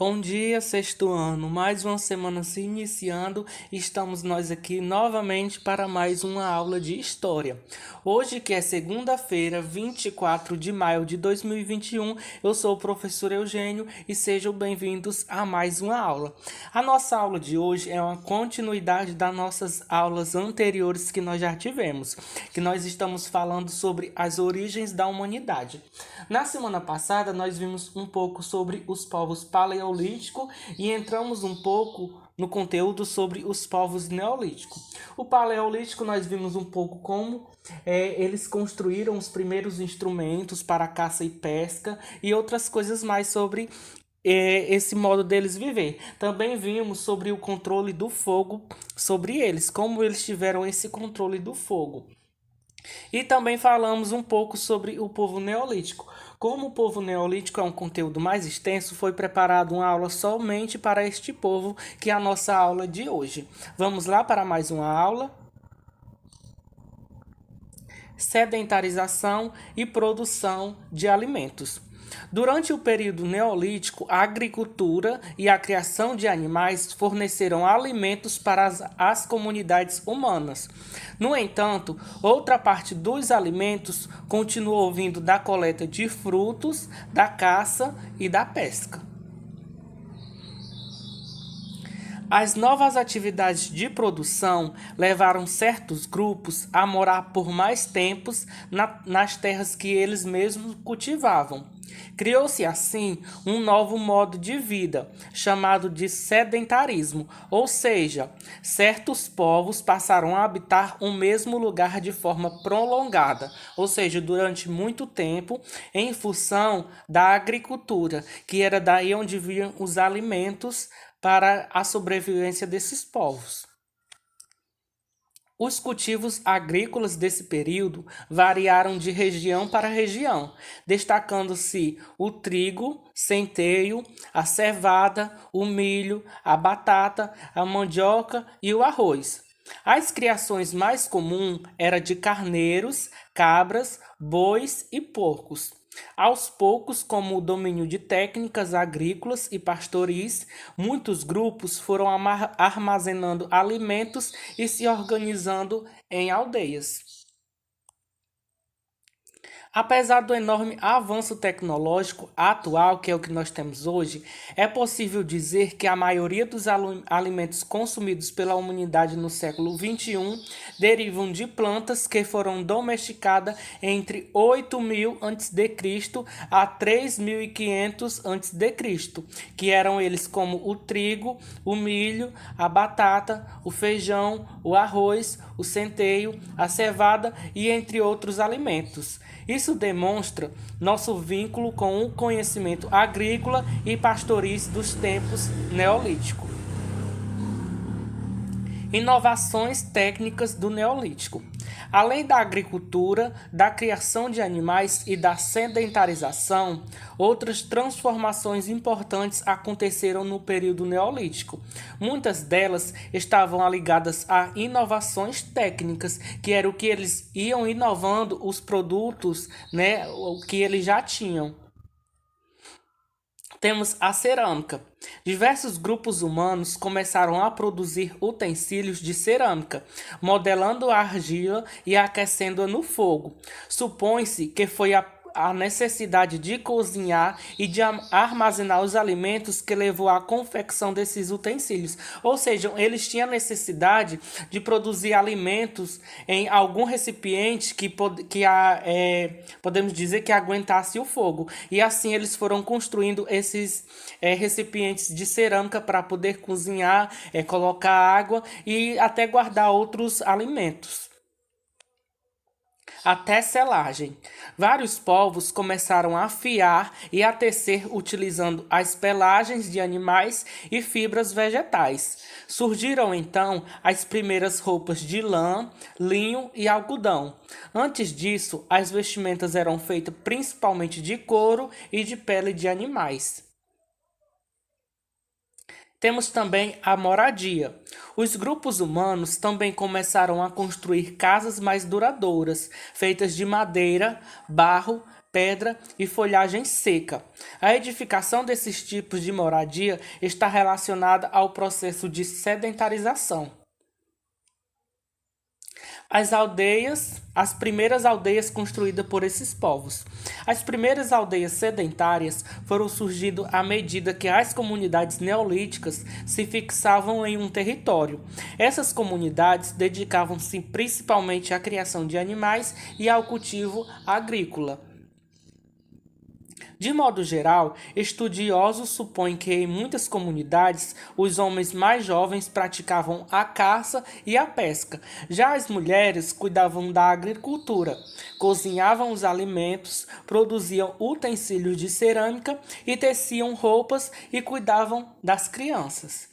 Bom dia, sexto ano. Mais uma semana se iniciando. Estamos nós aqui novamente para mais uma aula de história. Hoje, que é segunda-feira, 24 de maio de 2021, eu sou o professor Eugênio e sejam bem-vindos a mais uma aula. A nossa aula de hoje é uma continuidade das nossas aulas anteriores que nós já tivemos, que nós estamos falando sobre as origens da humanidade. Na semana passada, nós vimos um pouco sobre os povos paleolítico e entramos um pouco no conteúdo sobre os povos neolíticos. O paleolítico nós vimos um pouco como eles construíram os primeiros instrumentos para caça e pesca e outras coisas mais sobre esse modo deles viver. Também vimos sobre o controle do fogo sobre eles, como eles tiveram esse controle do fogo. E também falamos um pouco sobre o povo neolítico. Como o povo neolítico é um conteúdo mais extenso, foi preparada uma aula somente para este povo, que é a nossa aula de hoje. Vamos lá para mais uma aula. Sedentarização e produção de alimentos. Durante o período neolítico, a agricultura e a criação de animais forneceram alimentos para as comunidades humanas. No entanto, outra parte dos alimentos continuou vindo da coleta de frutos, da caça e da pesca. As novas atividades de produção levaram certos grupos a morar por mais tempos nas terras que eles mesmos cultivavam. Criou-se assim um novo modo de vida, chamado de sedentarismo, ou seja, certos povos passaram a habitar o mesmo lugar de forma prolongada, ou seja, durante muito tempo, em função da agricultura, que era daí onde vinham os alimentos para a sobrevivência desses povos. Os cultivos agrícolas desse período variaram de região para região, destacando-se o trigo, centeio, a cevada, o milho, a batata, a mandioca e o arroz. As criações mais comuns eram de carneiros, cabras, bois e porcos. Aos poucos, como o domínio de técnicas agrícolas e pastoris, muitos grupos foram armazenando alimentos e se organizando em aldeias. Apesar do enorme avanço tecnológico atual, que é o que nós temos hoje, é possível dizer que a maioria dos alimentos consumidos pela humanidade no século XXI derivam de plantas que foram domesticadas entre 8.000 a.C. a 3.500 a.C., que eram eles como o trigo, o milho, a batata, o feijão, o arroz, o centeio, a cevada e entre outros alimentos. Isso demonstra nosso vínculo com o conhecimento agrícola e pastoril dos tempos neolíticos. Inovações técnicas do Neolítico. Além da agricultura, da criação de animais e da sedentarização, outras transformações importantes aconteceram no período Neolítico. Muitas delas estavam ligadas a inovações técnicas, que era o que eles iam inovando os produtos, o que eles já tinham. Temos a cerâmica. Diversos grupos humanos começaram a produzir utensílios de cerâmica, modelando a argila e aquecendo-a no fogo. Supõe-se que foi a necessidade de cozinhar e de armazenar os alimentos que levou à confecção desses utensílios. Ou seja, eles tinham necessidade de produzir alimentos em algum recipiente que podemos dizer que aguentasse o fogo. E assim eles foram construindo esses recipientes de cerâmica para poder cozinhar, colocar água e até guardar outros alimentos. Até selagem. Vários povos começaram a fiar e a tecer utilizando as pelagens de animais e fibras vegetais. Surgiram então as primeiras roupas de lã, linho e algodão. Antes disso, as vestimentas eram feitas principalmente de couro e de pele de animais. Temos também a moradia. Os grupos humanos também começaram a construir casas mais duradouras, feitas de madeira, barro, pedra e folhagem seca. A edificação desses tipos de moradia está relacionada ao processo de sedentarização. As primeiras aldeias construídas por esses povos. As primeiras aldeias sedentárias foram surgindo à medida que as comunidades neolíticas se fixavam em um território. Essas comunidades dedicavam-se principalmente à criação de animais e ao cultivo agrícola. De modo geral, estudiosos supõem que em muitas comunidades os homens mais jovens praticavam a caça e a pesca, já as mulheres cuidavam da agricultura, cozinhavam os alimentos, produziam utensílios de cerâmica e teciam roupas e cuidavam das crianças.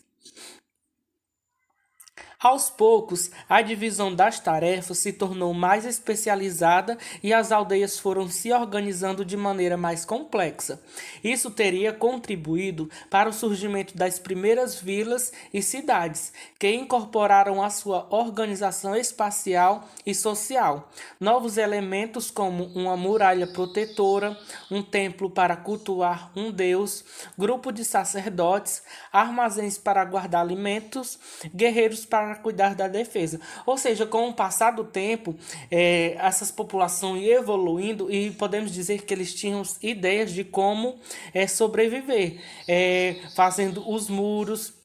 Aos poucos, a divisão das tarefas se tornou mais especializada e as aldeias foram se organizando de maneira mais complexa. Isso teria contribuído para o surgimento das primeiras vilas e cidades, que incorporaram à sua organização espacial e social novos elementos como uma muralha protetora, um templo para cultuar um deus, grupo de sacerdotes, armazéns para guardar alimentos, guerreiros para cuidar da defesa. Ou seja, com o passar do tempo, essas populações iam evoluindo e podemos dizer que eles tinham ideias de como sobreviver, fazendo os muros.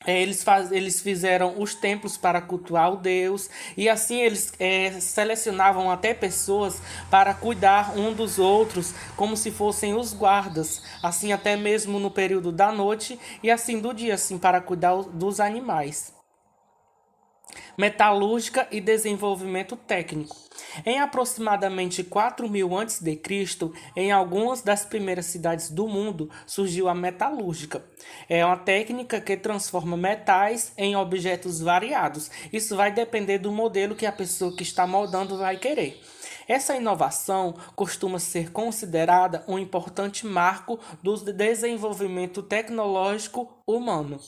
Eles fizeram os templos para cultuar o Deus, e assim eles selecionavam até pessoas para cuidar um dos outros, como se fossem os guardas, assim até mesmo no período da noite e assim do dia, assim para cuidar dos animais. Metalúrgica e desenvolvimento técnico. Em aproximadamente 4.000 a.C., em algumas das primeiras cidades do mundo, surgiu a metalúrgica. É uma técnica que transforma metais em objetos variados. Isso vai depender do modelo que a pessoa que está moldando vai querer. Essa inovação costuma ser considerada um importante marco do desenvolvimento tecnológico humano.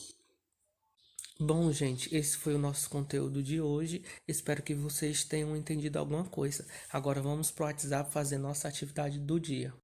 Bom, gente, esse foi o nosso conteúdo de hoje. Espero que vocês tenham entendido alguma coisa. Agora vamos para o WhatsApp fazer nossa atividade do dia.